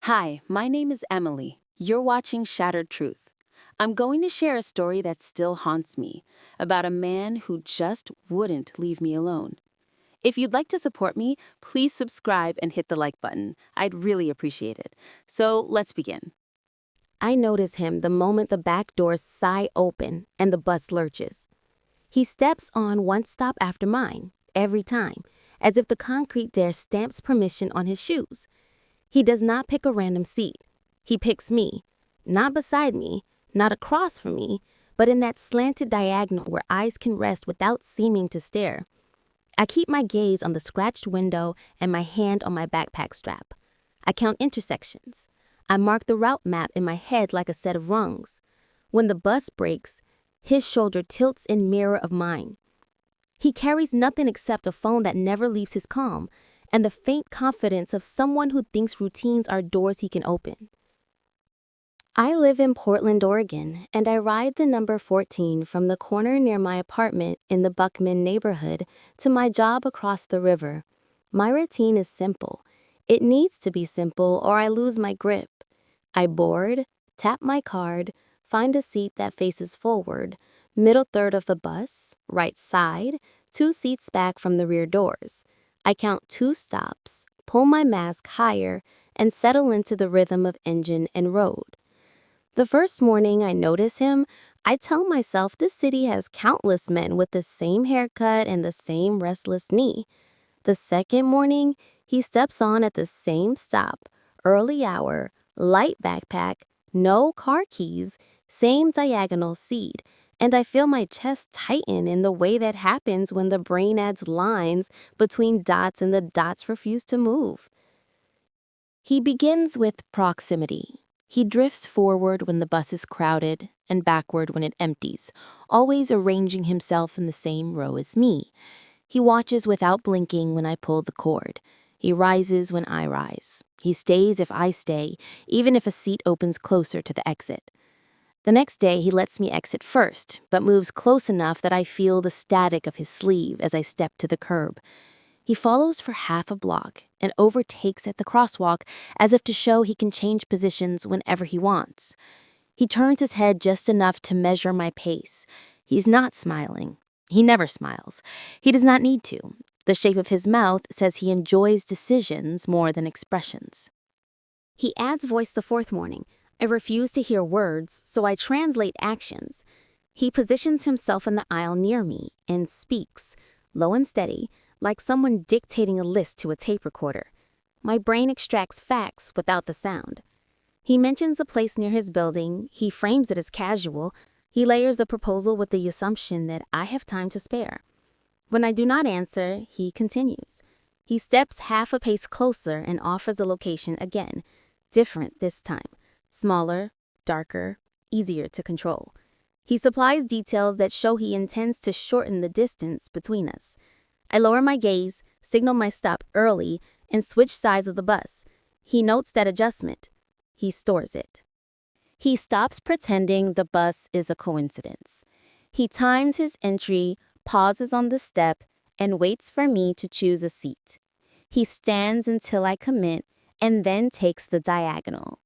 Hi, my name is Emily. You're watching Shattered Truth. I'm going to share a story that still haunts me about a man who just wouldn't leave me alone. If you'd like to support me, please subscribe and hit the like button. I'd really appreciate it. So let's begin. I notice him the moment the back doors sigh open and the bus lurches. He steps on one stop after mine, every time, as if the concrete there stamps permission on his shoes. He does not pick a random seat. He picks me, not beside me, not across from me, but in that slanted diagonal where eyes can rest without seeming to stare. I keep my gaze on the scratched window and my hand on my backpack strap. I count intersections. I mark the route map in my head like a set of rungs. When the bus breaks, his shoulder tilts in mirror of mine. He carries nothing except a phone that never leaves his calm and the faint confidence of someone who thinks routines are doors he can open. I live in Portland, Oregon, and I ride the number 14 from the corner near my apartment in the Buckman neighborhood to my job across the river. My routine is simple. It needs to be simple or I lose my grip. I board, tap my card, find a seat that faces forward, middle third of the bus, right side, 2 seats back from the rear doors. I count 2 stops, pull my mask higher, and settle into the rhythm of engine and road. The first morning I notice him, I tell myself this city has countless men with the same haircut and the same restless knee. The second morning, he steps on at the same stop, early hour, light backpack, no car keys, same diagonal seat, and I feel my chest tighten in the way that happens when the brain adds lines between dots and the dots refuse to move. He begins with proximity. He drifts forward when the bus is crowded and backward when it empties, always arranging himself in the same row as me. He watches without blinking when I pull the cord. He rises when I rise. He stays if I stay, even if a seat opens closer to the exit. The next day, he lets me exit first, but moves close enough that I feel the static of his sleeve as I step to the curb. He follows for half a block and overtakes at the crosswalk as if to show he can change positions whenever he wants. He turns his head just enough to measure my pace. He's not smiling. He never smiles. He does not need to. The shape of his mouth says he enjoys decisions more than expressions. He adds voice the fourth morning. I refuse to hear words, so I translate actions. He positions himself in the aisle near me and speaks, low and steady, like someone dictating a list to a tape recorder. My brain extracts facts without the sound. He mentions the place near his building. He frames it as casual. He layers the proposal with the assumption that I have time to spare. When I do not answer, he continues. He steps half a pace closer and offers a location again, different this time, smaller, darker, easier to control. He supplies details that show he intends to shorten the distance between us. I lower my gaze, signal my stop early, and switch sides of the bus. He notes that adjustment. He stores it. He stops pretending the bus is a coincidence. He times his entry, pauses on the step, and waits for me to choose a seat. He stands until I commit and then takes the diagonal.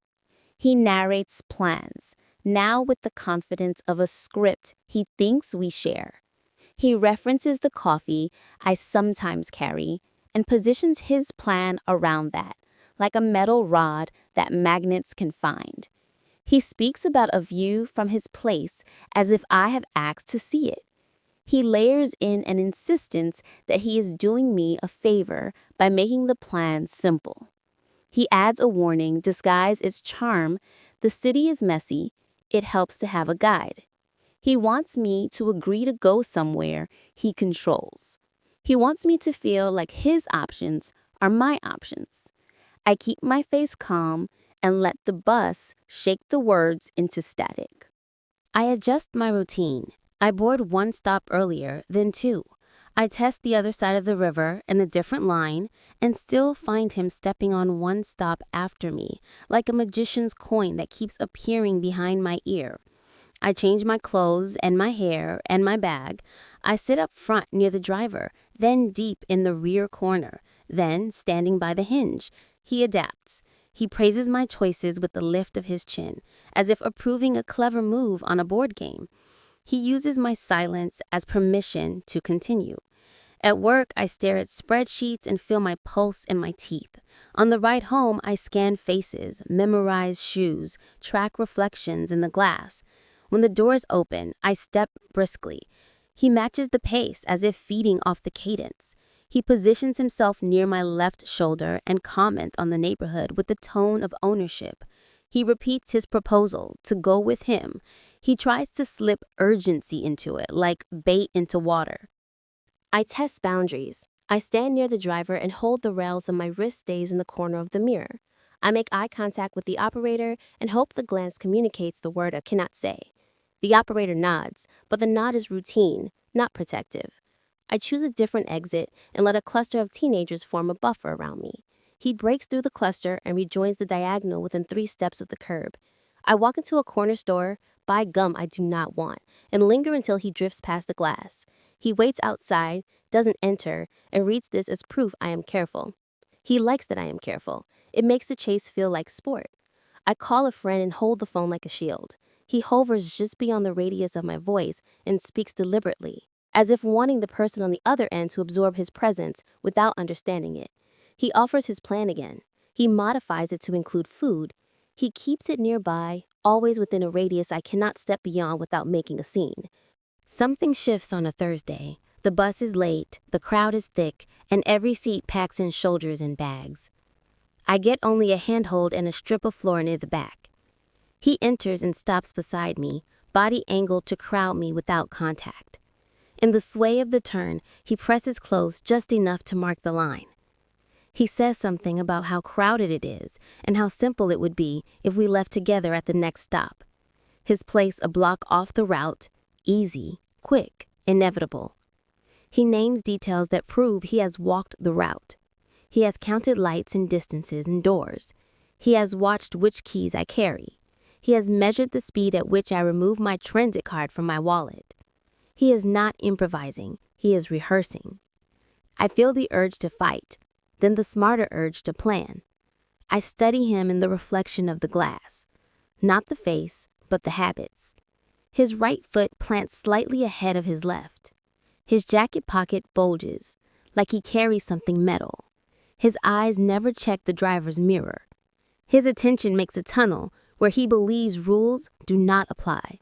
He narrates plans, now with the confidence of a script he thinks we share. He references the coffee I sometimes carry and positions his plan around that, like a metal rod that magnets can find. He speaks about a view from his place as if I have asked to see it. He layers in an insistence that he is doing me a favor by making the plan simple. He adds a warning disguised as charm. The city is messy. It helps to have a guide. He wants me to agree to go somewhere he controls. He wants me to feel like his options are my options. I keep my face calm and let the bus shake the words into static. I adjust my routine. I board 1 stop earlier, then 2. I test the other side of the river in a different line and still find him stepping on 1 stop after me, like a magician's coin that keeps appearing behind my ear. I change my clothes and my hair and my bag. I sit up front near the driver, then deep in the rear corner, then standing by the hinge. He adapts. He praises my choices with the lift of his chin, as if approving a clever move on a board game. He uses my silence as permission to continue. At work, I stare at spreadsheets and feel my pulse in my teeth. On the ride home, I scan faces, memorize shoes, track reflections in the glass. When the doors open, I step briskly. He matches the pace as if feeding off the cadence. He positions himself near my left shoulder and comments on the neighborhood with the tone of ownership. He repeats his proposal to go with him. He tries to slip urgency into it, like bait into water. I test boundaries. I stand near the driver and hold the rails of my wrist stays in the corner of the mirror. I make eye contact with the operator and hope the glance communicates the word I cannot say. The operator nods, but the nod is routine, not protective. I choose a different exit and let a cluster of teenagers form a buffer around me. He breaks through the cluster and rejoins the diagonal within 3 steps of the curb. I walk into a corner store, buy gum I do not want, and linger until he drifts past the glass. He waits outside, doesn't enter, and reads this as proof I am careful. He likes that I am careful. It makes the chase feel like sport. I call a friend and hold the phone like a shield. He hovers just beyond the radius of my voice and speaks deliberately, as if wanting the person on the other end to absorb his presence without understanding it. He offers his plan again. He modifies it to include food. He keeps it nearby, always within a radius I cannot step beyond without making a scene. Something shifts on a Thursday. The bus is late, the crowd is thick, and every seat packs in shoulders and bags. I get only a handhold and a strip of floor near the back. He enters and stops beside me, body angled to crowd me without contact. In the sway of the turn, he presses close just enough to mark the line. He says something about how crowded it is and how simple it would be if we left together at the next stop. His place a block off the route, easy, quick, inevitable. He names details that prove he has walked the route. He has counted lights and distances and doors. He has watched which keys I carry. He has measured the speed at which I remove my transit card from my wallet. He is not improvising. He is rehearsing. I feel the urge to fight, then the smarter urge to plan. I study him in the reflection of the glass. Not the face, but the habits. His right foot plants slightly ahead of his left. His jacket pocket bulges, like he carries something metal. His eyes never check the driver's mirror. His attention makes a tunnel where he believes rules do not apply.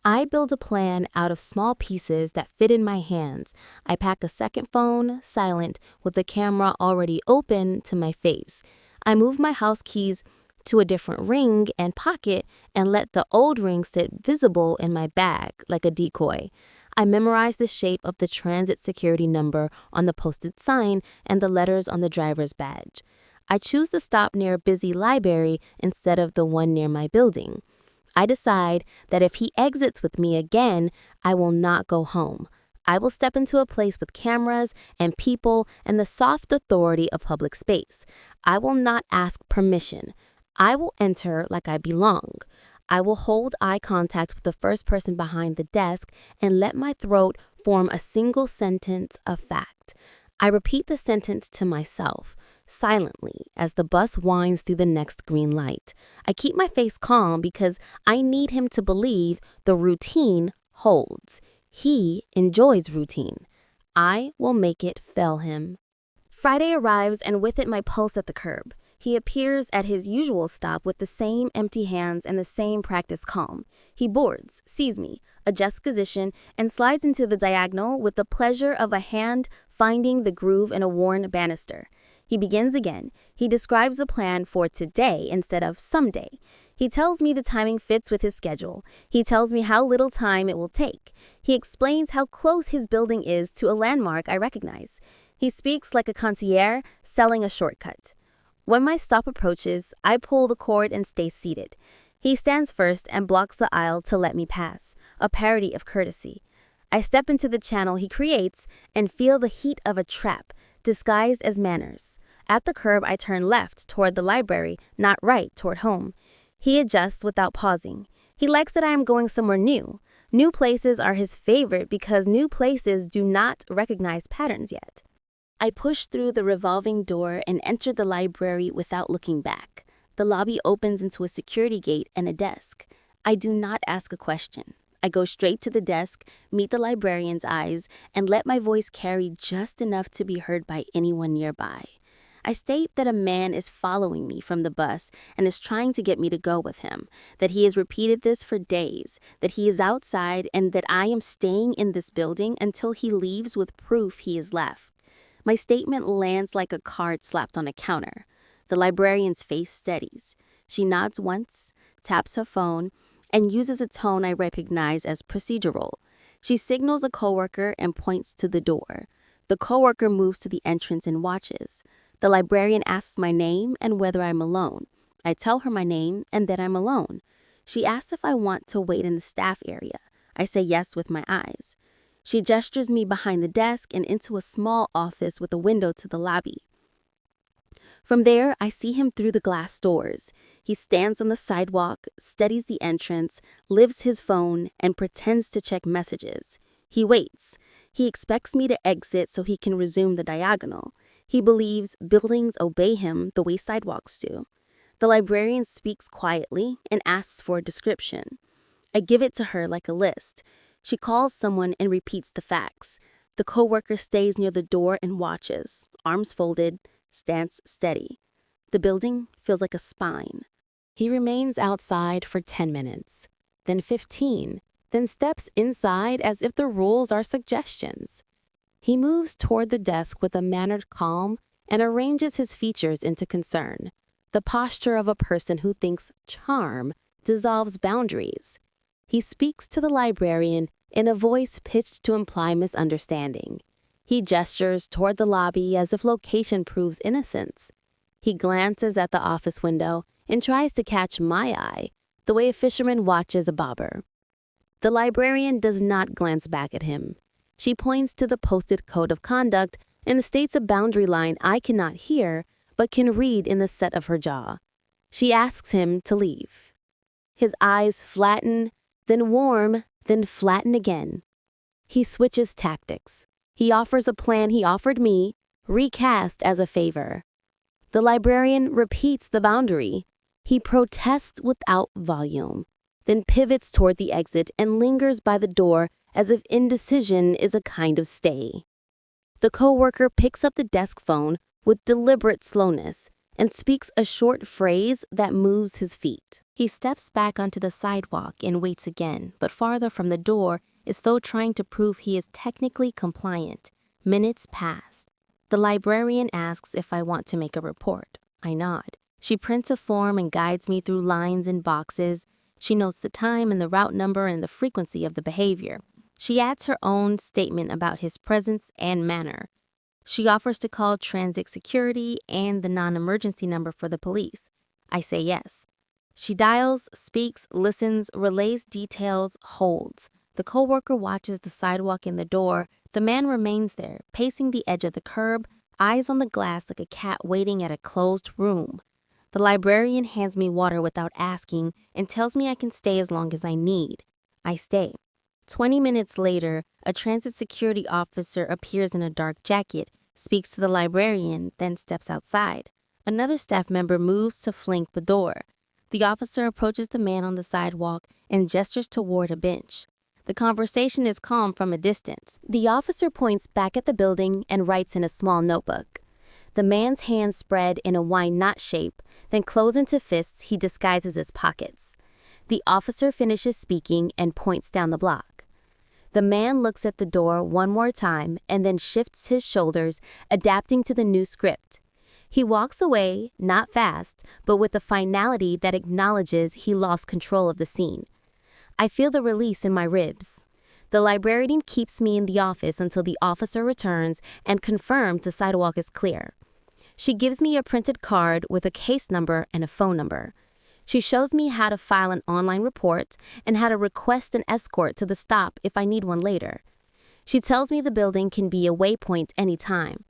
I build a plan out of small pieces that fit in my hands. I pack a second phone, silent, with the camera already open to my face. I move my house keys to a different ring and pocket and let the old ring sit visible in my bag like a decoy. I memorize the shape of the transit security number on the posted sign and the letters on the driver's badge. I choose the stop near a busy library instead of the one near my building. I decide that if he exits with me again, I will not go home. I will step into a place with cameras and people and the soft authority of public space. I will not ask permission. I will enter like I belong. I will hold eye contact with the first person behind the desk and let my throat form a single sentence of fact. I repeat the sentence to myself, silently, as the bus winds through the next green light. I keep my face calm because I need him to believe the routine holds. He enjoys routine. I will make it fail him. Friday arrives and with it my pulse at the curb. He appears at his usual stop with the same empty hands and the same practiced calm. He boards, sees me, adjusts position, and slides into the diagonal with the pleasure of a hand finding the groove in a worn banister. He begins again. He describes the plan for today instead of someday. He tells me the timing fits with his schedule. He tells me how little time it will take. He explains how close his building is to a landmark I recognize. He speaks like a concierge selling a shortcut. When my stop approaches, I pull the cord and stay seated. He stands first and blocks the aisle to let me pass, a parody of courtesy. I step into the channel he creates and feel the heat of a trap, disguised as manners. At the curb, I turn left toward the library, not right toward home. He adjusts without pausing. He likes that I am going somewhere new. New places are his favorite because new places do not recognize patterns yet. I push through the revolving door and enter the library without looking back. The The lobby opens into a security gate and a desk. I do not ask a question. I go straight to the desk, meet the librarian's eyes, and let my voice carry just enough to be heard by anyone nearby. I state that a man is following me from the bus and is trying to get me to go with him, that he has repeated this for days, that he is outside, and that I am staying in this building until he leaves with proof he is left. My statement lands like a card slapped on a counter. The librarian's face steadies. She nods once, taps her phone, and uses a tone I recognize as procedural. She signals a coworker and points to the door. The coworker moves to the entrance and watches. The librarian asks my name and whether I'm alone. I tell her my name and that I'm alone. She asks if I want to wait in the staff area. I say yes with my eyes. She gestures me behind the desk and into a small office with a window to the lobby. From there, I see him through the glass doors. He stands on the sidewalk, steadies the entrance, lifts his phone, and pretends to check messages. He waits. He expects me to exit so he can resume the diagonal. He believes buildings obey him the way sidewalks do. The librarian speaks quietly and asks for a description. I give it to her like a list. She calls someone and repeats the facts. The coworker stays near the door and watches, arms folded, stance steady. The building feels like a spine. He remains outside for 10 minutes, then 15, then steps inside as if the rules are suggestions. He moves toward the desk with a mannered calm and arranges his features into concern, the posture of a person who thinks charm dissolves boundaries. He speaks to the librarian in a voice pitched to imply misunderstanding. He gestures toward the lobby as if location proves innocence. He glances at the office window and tries to catch my eye, the way a fisherman watches a bobber. The librarian does not glance back at him. She points to the posted code of conduct and states a boundary line I cannot hear, but can read in the set of her jaw. She asks him to leave. His eyes flatten, then warm, then flatten again. He switches tactics. He offers a plan he offered me, recast as a favor. The librarian repeats the boundary. He protests without volume, then pivots toward the exit and lingers by the door as if indecision is a kind of stay. The coworker picks up the desk phone with deliberate slowness and speaks a short phrase that moves his feet. He steps back onto the sidewalk and waits again, but farther from the door, as though trying to prove he is technically compliant. Minutes pass. The librarian asks if I want to make a report. I nod. She prints a form and guides me through lines and boxes. She notes the time and the route number and the frequency of the behavior. She adds her own statement about his presence and manner. She offers to call transit security and the non-emergency number for the police. I say yes. She dials, speaks, listens, relays details, holds. The coworker watches the sidewalk and the door. The man remains there, pacing the edge of the curb, eyes on the glass like a cat waiting at a closed room. The librarian hands me water without asking and tells me I can stay as long as I need. I stay. 20 minutes later, a transit security officer appears in a dark jacket, speaks to the librarian, then steps outside. Another staff member moves to flank the door. The officer approaches the man on the sidewalk and gestures toward a bench. The conversation is calm from a distance. The officer points back at the building and writes in a small notebook. The man's hands spread in a wine knot shape, then close into fists he disguises as pockets. The officer finishes speaking and points down the block. The man looks at the door one more time and then shifts his shoulders, adapting to the new script. He walks away, not fast, but with a finality that acknowledges he lost control of the scene. I feel the release in my ribs. The librarian keeps me in the office until the officer returns and confirms the sidewalk is clear. She gives me a printed card with a case number and a phone number. She shows me how to file an online report and how to request an escort to the stop if I need one later. She tells me the building can be a waypoint anytime.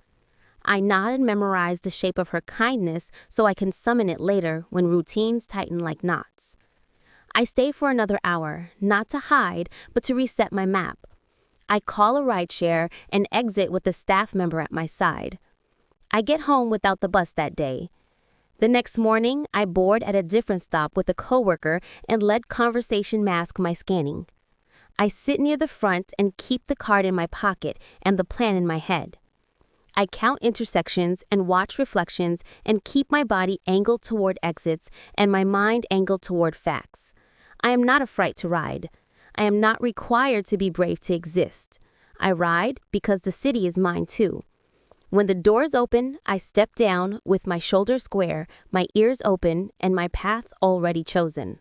I nod and memorize the shape of her kindness so I can summon it later when routines tighten like knots. I stay for another hour, not to hide, but to reset my map. I call a rideshare and exit with a staff member at my side. I get home without the bus that day. The next morning, I board at a different stop with a coworker and let conversation mask my scanning. I sit near the front and keep the card in my pocket and the plan in my head. I count intersections and watch reflections and keep my body angled toward exits and my mind angled toward facts. I am not a fright to ride. I am not required to be brave to exist. I ride because the city is mine too. When the doors open, I step down with my shoulders square, my ears open, and my path already chosen.